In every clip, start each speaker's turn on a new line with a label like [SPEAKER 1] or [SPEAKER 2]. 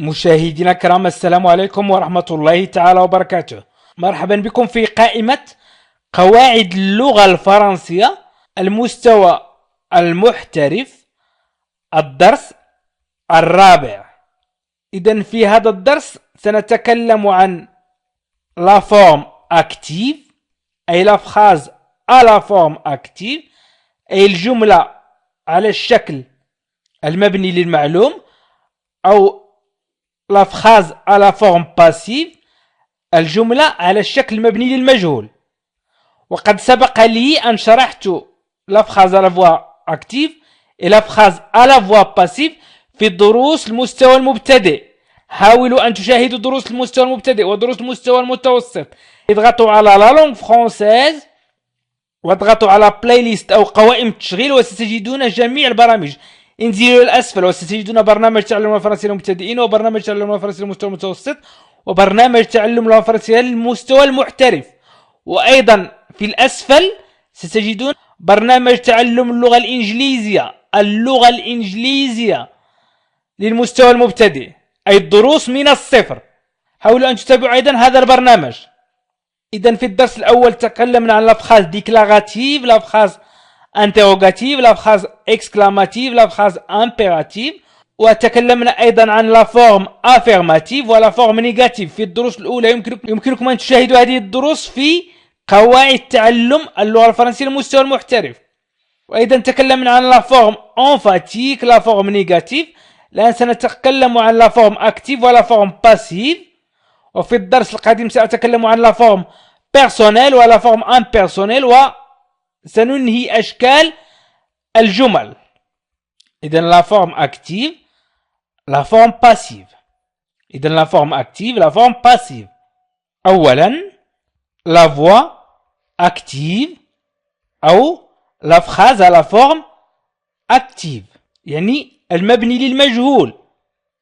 [SPEAKER 1] مشاهدينا الكرام، السلام عليكم ورحمة الله تعالى وبركاته. مرحبا بكم في قائمة قواعد اللغة الفرنسية المستوى المحترف، الدرس الرابع. إذن في هذا الدرس سنتكلم عن la forme active أي la phrase à la forme active أي الجملة على الشكل المبني للمعلوم، أو la phrase à la forme passive الجملة على الشكل المبني للمجهول. وقد سبق لي أن شرحت la phrase à la voix active et la phrase à la voix passive في دروس المستوى المبتدئ. حاولوا أن تشاهدوا دروس المستوى المبتدئ ودروس المستوى المتوسط. اضغطوا على لا لونغ فرونسيز واضغطوا على بلاي ليست أو قوائم التشغيل وستجدون جميع البرامج. انزلوا الأسفل وستجدون برنامج تعلم اللغة الفرنسية للمبتدئين، وبرنامج تعلم اللغة الفرنسية للمستوى المتوسط، وبرنامج تعلم اللغة الفرنسية للمستوى المحترف. وأيضا في الأسفل ستجدون برنامج تعلم اللغة الإنجليزية للمستوى المبتدئ، أي الدروس من الصفر. حاولوا أن تتابعوا أيضا هذا البرنامج. إذن في الدرس الأول تكلمنا عن لافخاز ديكلاراتيف، لافخاز interrogative، la phrase exclamative، la phrase impérative، وتكلمنا أيضا عن la forme affirmative ولا forme négative. في الدروس الأولى يمكنكم أن تشاهدوا هذه الدروس في قواعد تعلم اللغة الفرنسية للمستوى المحترف. وأيضا تكلمنا عن la forme emphatique، la forme négative. الآن سنتكلم عن la forme active ولا forme passive. وفي الدرس القادم سأتكلم عن la forme personnelle ولا forme impersonnelle، سننهي أشكال الجمل. إذن la forme active، la forme passive. إذن la forme active، la forme passive. أولا la voix active أو la phrase à la forme active، يعني المبني للمجهول.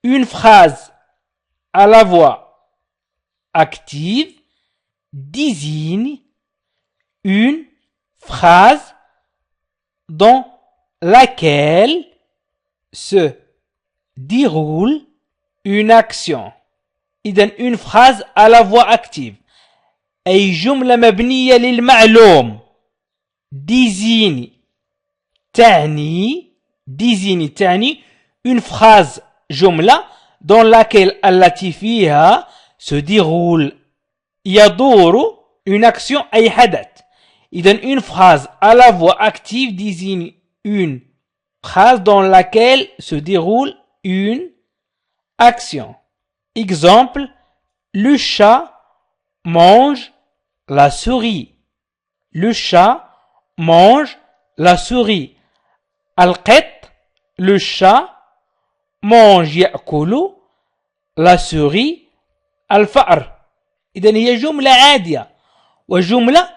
[SPEAKER 1] Une phrase à la voix active désigne une phrase dans laquelle se déroule une action. إذن une phrase à la voix active أي جملة مبنية للمعلوم. désigne تعني une phrase جملة dans laquelle التي فيها se déroule يدور une action أي حدث. إذن une phrase à la voix active désigne une phrase dans laquelle se déroule une action. Exemple, le chat mange la souris. Le chat mange la souris. القط، le chat mange يأكل، la souris الفأر. إذن هي جملة عادية وجملة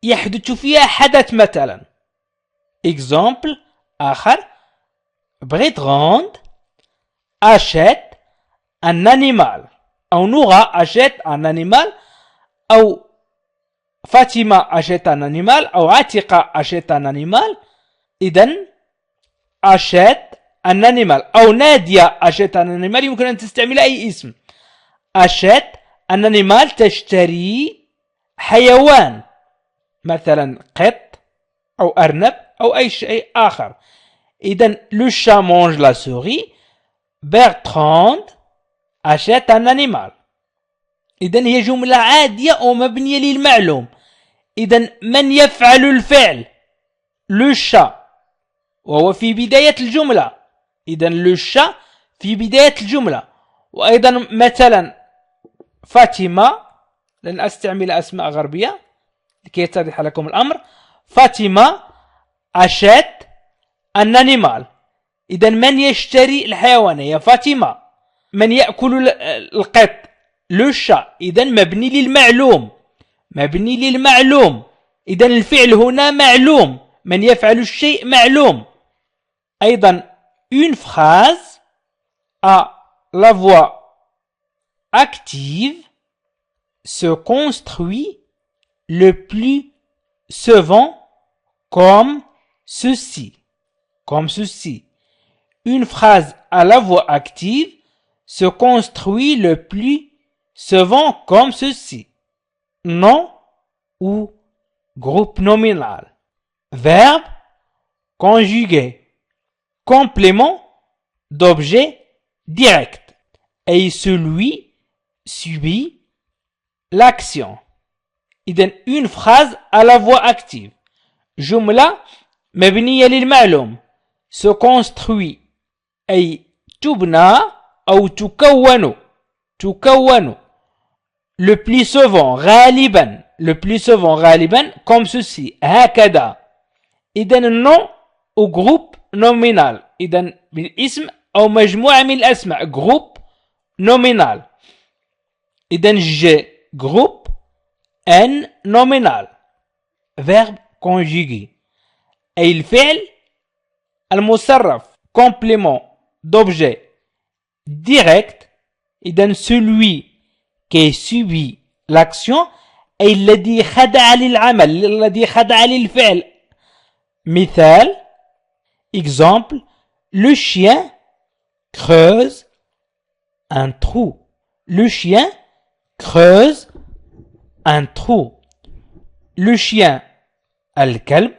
[SPEAKER 1] يحدث فيها حدث. مثلا exemple آخر، Bertrand achète un animal، أو Nora achète un animal، أو Fatima achète un animal، أو Atika achète un animal. إذن achète un animal أو نادية achète un animal يمكن أن تستعمل أي اسم. achète un animal تشتري حيوان، مثلا قط أو أرنب أو أي شيء آخر. إذن le chat mange la souris، Bertrand achète un animal. إذن هي جملة عادية ومبنية للمعلوم. إذن من يفعل الفعل؟ le chat، وهو في بداية الجملة. إذن le chat في بداية الجملة. وأيضا مثلا فاطمة، لن أستعمل أسماء غربية لكي يتضح لكم الأمر. فاطمة achète un animal. إذن من يشتري الحيوان؟ هي فاطمة. من يأكل القط؟ le chat. إذن مبني للمعلوم. إذن الفعل هنا معلوم، من يفعل الشيء معلوم. أيضا une phrase à la voix active se construit le plus souvent comme ceci. Une phrase à la voix active se construit le plus souvent comme ceci. Nom ou groupe nominal. Verbe conjugué. Complément d'objet direct. Et celui subit l'action. إذن une phrase à la voix active. جملة مبنية للمعلوم se construit أي تبنى أو تكون le plus souvent غالبا comme ceci هكذا. إذن النوم au groupe nominal. إذن بالاسم أو مجموعة من الأسماء groupe nominal. إذن ج groupe N nominal. Verbe conjugué. أي الفعل المصرف complément d'objet direct. إذن celui qui subit l'action أي الذي خضع للعمل الذي خضع للفعل. مثال exemple le chien creuse un trou. Le chien creuse un trou. Le chien الكلب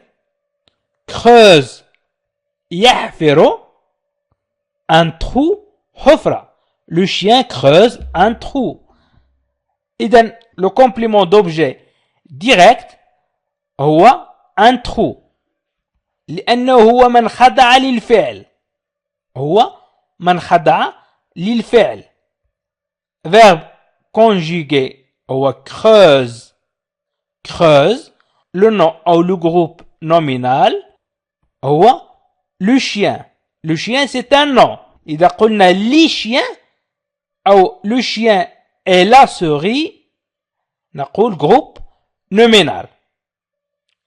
[SPEAKER 1] creuse يحفر un trou حفرة. Le chien creuse un trou. إذن le complément d'objet direct هو un trou لأنه هو من خضع للفعل. هو من خضع للفعل. Verbe conjugué هو creuse. Le nom ou le groupe nominal هو le chien. Le chien c'est un nom. إذا قلنا les chiens أو le chien et la souris نقول groupe nominal.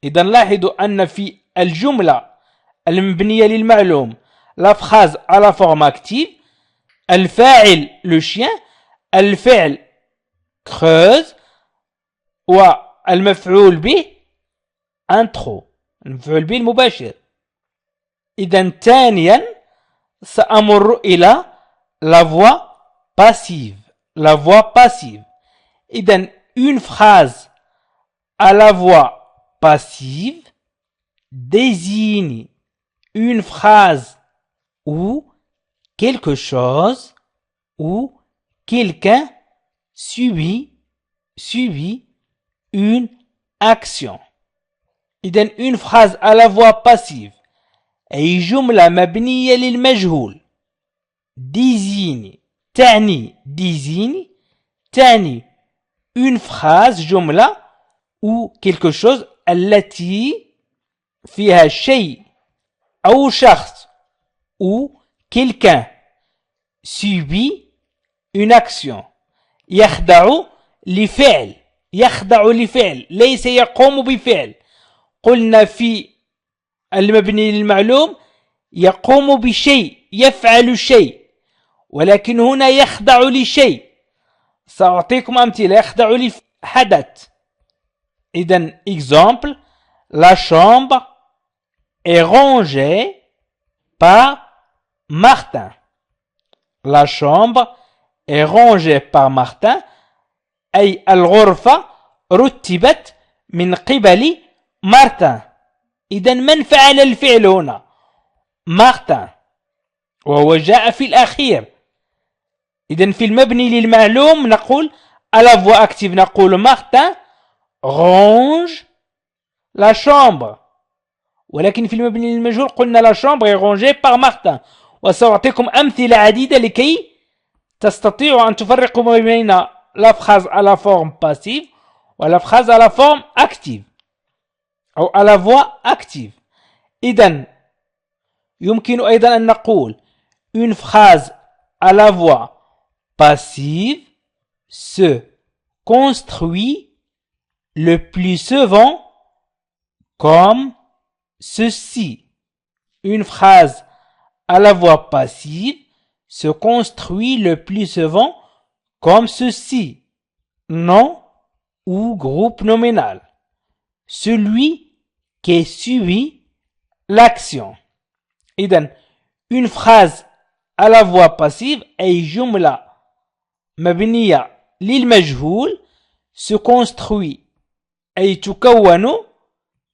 [SPEAKER 1] إذا لاحظوا أن في الجملة المبنية للمعلوم la phrase à la forme active الفاعل le chien الفعل creuse والمفعول به un trou. المفعول به المباشر. إذا ثانيا سأمر إلى la voix passive. La voix passive. إذا une phrase à la voix passive désigne une phrase où quelque chose ou quelqu'un subit une action. إذن une phrase à la voix passive أي جملة مبنية للمجهول désigne تعني une phrase جملة ou quelque chose التي فيها شيء أو شخص ou quelqu'un subit une action يخضع لفعل ليس يقوم بفعل. قلنا في المبني للمعلوم يقوم بشيء يفعل شيء ولكن هنا يخضع لشيء. سأعطيكم أمثلة. يخضع لحدث. إذن exemple la chambre est rangée par Martin. La chambre est rangée par Martin أي الغرفة رتبت من قبل مارتن. إذن من فعل الفعل هنا؟ مارتن وهو جاء في الأخير. إذن في المبني للمعلوم نقول à la voix active نقول مارتن range la chambre. ولكن في المبني للمجهول قلنا la chambre est rangée par Martin. وسأعطيكم أمثلة عديدة لكي تستطيعوا أن تفرقوا ما بين la phrase à la forme passive ou la phrase à la forme active أو à la voix active. إذن يمكن أيضا أن نقول une phrase à la voix passive se construit le plus souvent comme ceci. Une phrase à la voix passive se construit le plus souvent comme ceci. Nom ou groupe nominal. Celui qui subit l'action. إذن une phrase à la voix passive أي جملة مبنية للمجهول se construit أي تكون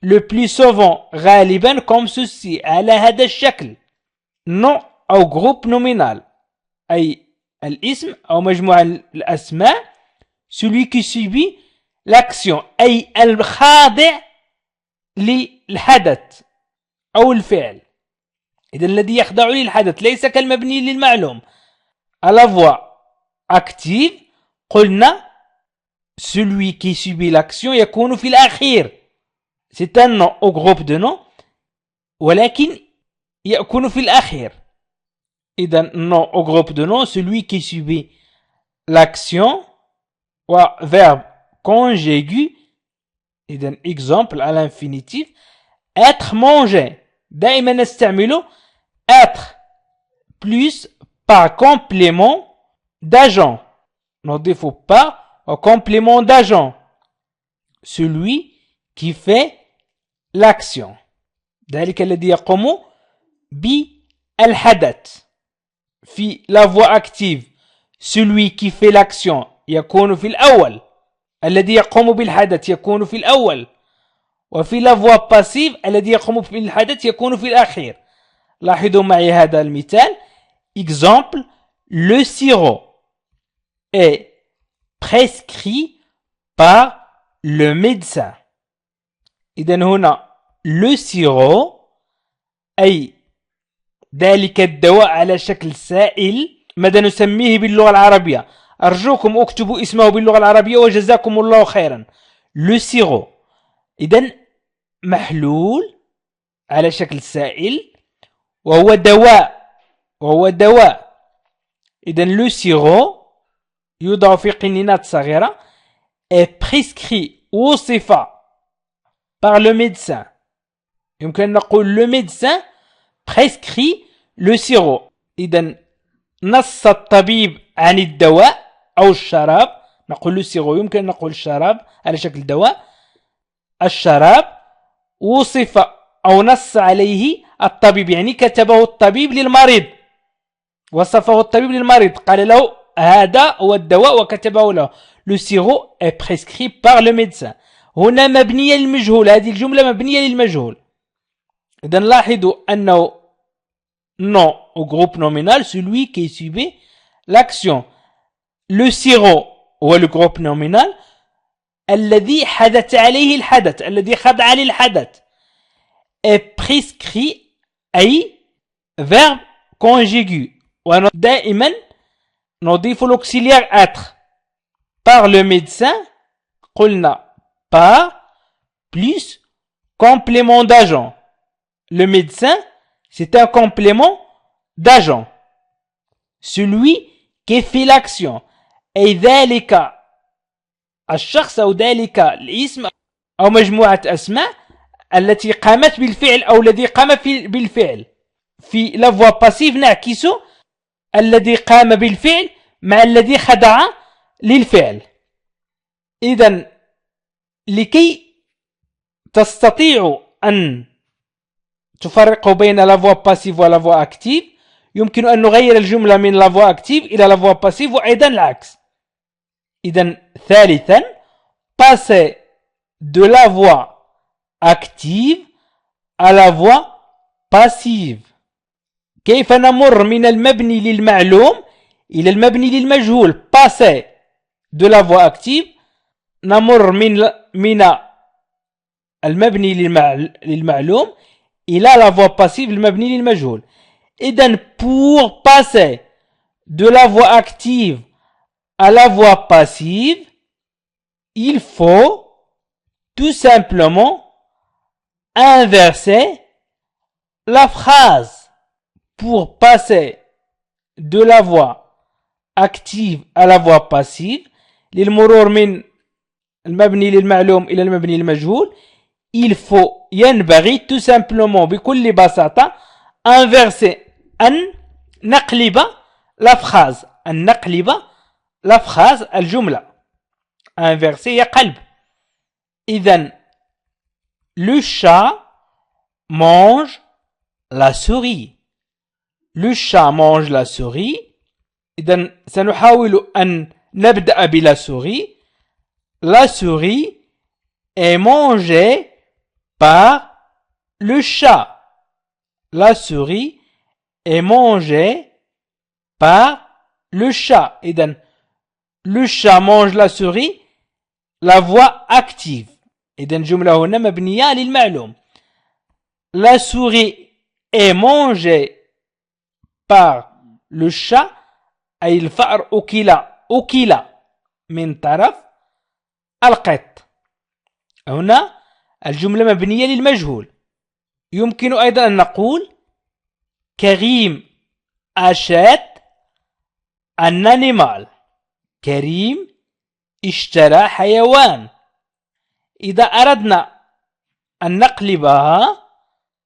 [SPEAKER 1] le plus souvent غالبا comme ceci على هذا الشكل nom أو groupe nominal أي الاسم أو مجموعة الأسماء celui qui subit l'action أي الخاضع للحدث أو الفعل. إذا الذي يخضع للحدث ليس كالمبني للمعلوم. à la voix active قلنا celui qui subit l'action يكون في الأخير. c'est un nom au groupe de noms ولكن يكون في الأخير. إذا nom au groupe de noms celui qui subit l'action و verbe conjugué. إذا exemple à l'infinitif être mangé دائما نستعمله être plus par complément d'agent نضيف par au complément d'agent celui qui fait l'action ذلك الذي يقوم بالحدث. في la voix active celui qui fait l'action يكون في الأول الذي يقوم بالحدث يكون في الأول وفي la voix passive الذي يقوم بالحدث يكون في الأخير. لاحظوا معي هذا المثال exemple le sirop est prescrit par le médecin. إذن هنا le sirop أي ذلك الدواء على شكل سائل ماذا نسميه باللغة العربية؟ أرجوكم اكتبوا اسمه باللغة العربية وجزاكم الله خيرا. le sirop إذن محلول على شكل سائل وهو دواء إذن le sirop يوضع في قنينات صغيرة est prescrit وصف par le médecin. يمكن أن نقول le médecin prescrit le sirop. إذن نص الطبيب عن الدواء أو الشراب نقول le sirop. يمكن أن نقول الشراب على شكل دواء. الشراب وصف أو نص عليه الطبيب يعني كتبه الطبيب للمريض وصفه الطبيب للمريض قال له هذا هو الدواء وكتبه له. le sirop est prescrit par le médecin. هنا مبنية للمجهول هذه الجملة مبنية للمجهول. إذن لاحظوا أنه nom au groupe nominal celui qui subit l'action. le sirop هو le groupe nominal الذي حدث عليه الحدث الذي خضع للحدث est prescrit أي verbe conjugué ودائما نضيف l'auxiliaire être par le médecin قلنا par plus complément d'agent. le médecin c'est un complément d'agent celui qui fait l'action أي ذلك الشخص أو ذلك الاسم أو مجموعة أسماء التي قامت بالفعل أو الذي قام بالفعل. في la voix passive نعكس الذي قام بالفعل مع الذي خضع للفعل. إذن لكي تستطيعوا أن تفرقوا بين la voix passive و la voix active يمكن أن نغير الجملة من la voix active إلى la voix passive وأيضا العكس. إذن ثالثا passer de la voix active à la voix passive. كيف نمر من المبني للمعلوم إلى المبني للمجهول؟ passer de la voix active نمر من المبني للمعلوم إلى la voix passive المبني للمجهول. إذن pour passer de la voix active à la voix passive il faut tout simplement inverser la phrase. Pour passer de la voix active à la voix passive للمرور من المبني للمعلوم إلى المبني للمجهول il faut ينبغي tout simplement بكل بساطة inverser أن نقلب la phrase أن نقلب la phrase الجملة inverser هي قلب. إذن le chat mange la souris. le chat mange la souris. إذن سنحاول أن نبدأ بلا souris. La souris est mangée par le chat. La souris est mangée par le chat. إذن le chat mange la souris. La voix active. إذن جملة هنا مبنية للمعلوم. La souris est mangée par le chat أي الفأر أكل من طرف القط. هنا الجملة مبنية للمجهول. يمكن أيضا أن نقول كريم achète un animal. كريم اشترى حيوان. إذا أردنا أن نقلبها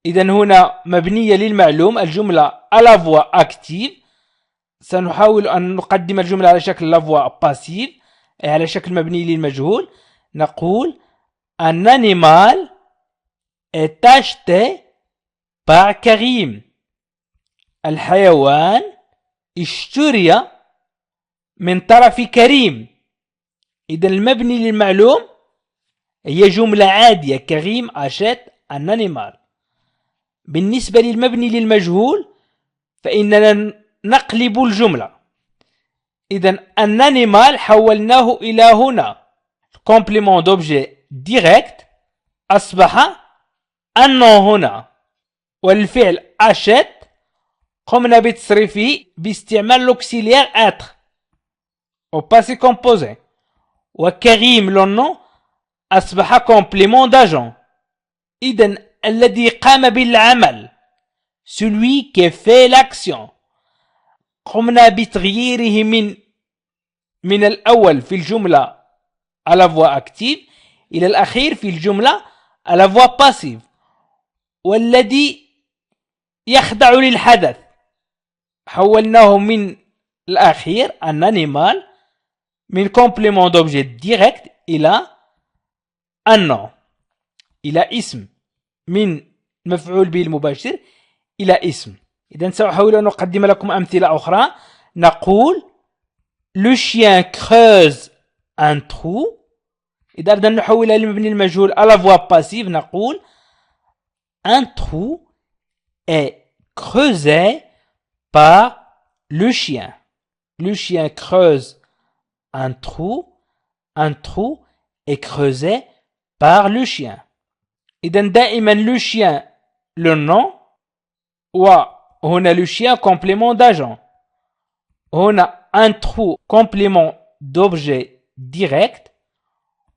[SPEAKER 1] إذن هنا مبنية للمعلوم الجملة à la voix active. سنحاول أن نقدم الجملة على شكل la voix passive أي على شكل مبني للمجهول. نقول un animal est acheté par كريم. الحيوان اشتري من طرف كريم. إذن المبني للمعلوم هي جملة عادية كريم achète un animal. بالنسبة للمبني للمجهول فإننا نقلب الجملة. إذن un animal حولناه إلى هنا complément d'objet direct أصبح un nom هنا. والفعل achète قمنا بتصريفه باستعمال l'auxiliaire être au passé composé. وكريم le nom أصبح complément d'agent. إذن الذي قام بالعمل celui qui fait l'action. قمنا بتغييره من الأول في الجملة à la voix active إلى الأخير في الجملة à la voix passive. والذي يخضع للحدث حولناه من الأخير un animal من complément d'objet direct إلى un nom إلى اسم من مفعول به المباشر إلى اسم. إذن سأحاول أن أقدم لكم أمثلة أخرى. نقول le chien creuse un trou. إذا أردنا نحول المبني المجهول à la voix passive نقول un trou est creusé par le chien. Le chien creuse un trou est creusé par le chien. إذن دائما le chien le nom وهنا le chien complément d'agent. هنا un trou complément d'objet direct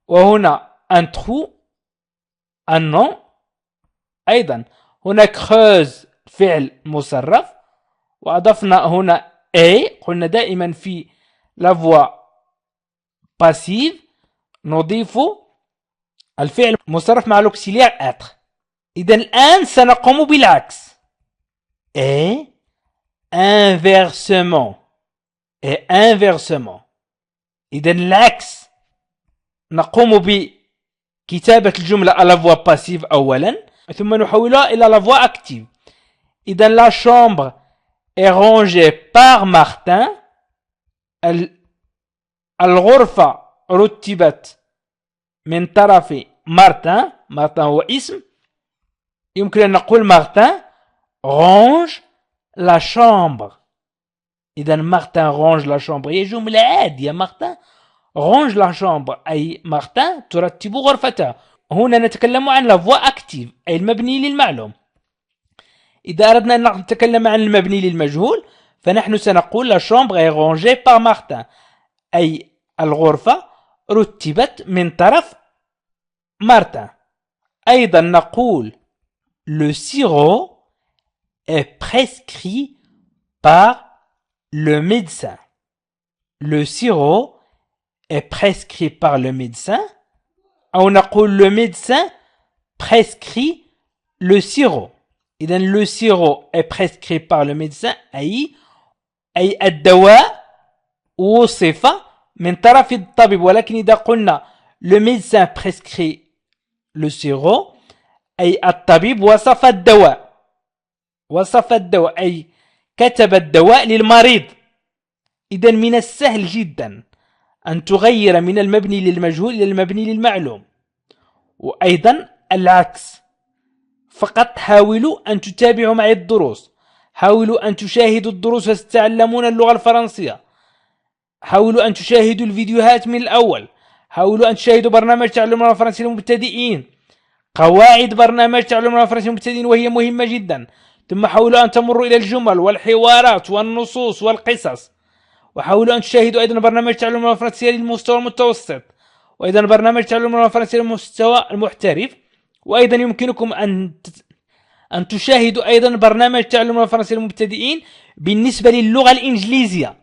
[SPEAKER 1] وهنا un trou un nom أيضا. هنا creuse فعل مصرف وأضفنا هنا قلنا دائما في la voix passive نضيف الفعل مصرف مع l'auxiliaire être. إذن الآن سنقوم بالعكس. inversement. إذن العكس نقوم بكتابة الجملة à la voix passive أولا ثم نحولها إلى la voix active. إذن la chambre est rangée par Martin. الغرفة رتبت من طرف مارتن. مارتن هو اسم. يمكن أن نقول مارتن range la chambre. إذا مارتن range la chambre هي جملة عادية. مارتن range la chambre أي مارتن ترتب غرفته. هنا نتكلم عن la voix active أي المبني للمعلوم. إذا أردنا أن نتكلم عن المبني للمجهول فنحن سنقول la chambre est rangée par Martin أي الغرفة رتبت من طرف مارتن. أيضا نقول le sirop est prescrit par le médecin. Le sirop est prescrit par le médecin. أو نقول le médecin prescrit le sirop. إذن le sirop est prescrit par le médecin أي الدواء وصف من طرف الطبيب. ولكن إذا قلنا le médecin prescrit le sirop أي الطبيب وصف الدواء أي كتب الدواء للمريض. إذن من السهل جدا أن تغير من المبني للمجهول إلى المبني للمعلوم. وأيضا العكس. فقط حاولوا أن تتابعوا معي الدروس، حاولوا أن تشاهدوا الدروس وتتعلمون اللغة الفرنسية، حاولوا أن تشاهدوا الفيديوهات من الأول، حاولوا أن تشاهدوا برنامج تعلم اللغة الفرنسية للمبتدئين، قواعد برنامج تعلم اللغة الفرنسية للمبتدئين وهي مهمة جدا. ثم حاولوا أن تمروا إلى الجمل والحوارات والنصوص والقصص. وحاولوا أن تشاهدوا أيضا برنامج تعلم اللغة الفرنسية للمستوى المتوسط، وأيضا برنامج تعلم اللغة الفرنسية للمستوى المحترف. وأيضا يمكنكم أن تشاهدوا أيضا برنامج تعلم اللغة الفرنسية للمبتدئين بالنسبة للغة الإنجليزية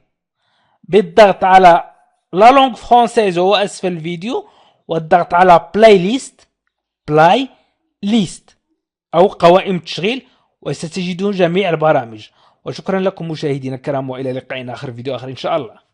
[SPEAKER 1] بالضغط على لا لونغ فرانسيز وهو أسفل الفيديو، والضغط على بلاي ليست أو قوائم التشغيل، وستجدون جميع البرامج. وشكرا لكم مشاهدينا الكرام، وإلى لقاء آخر فيديو آخر إن شاء الله.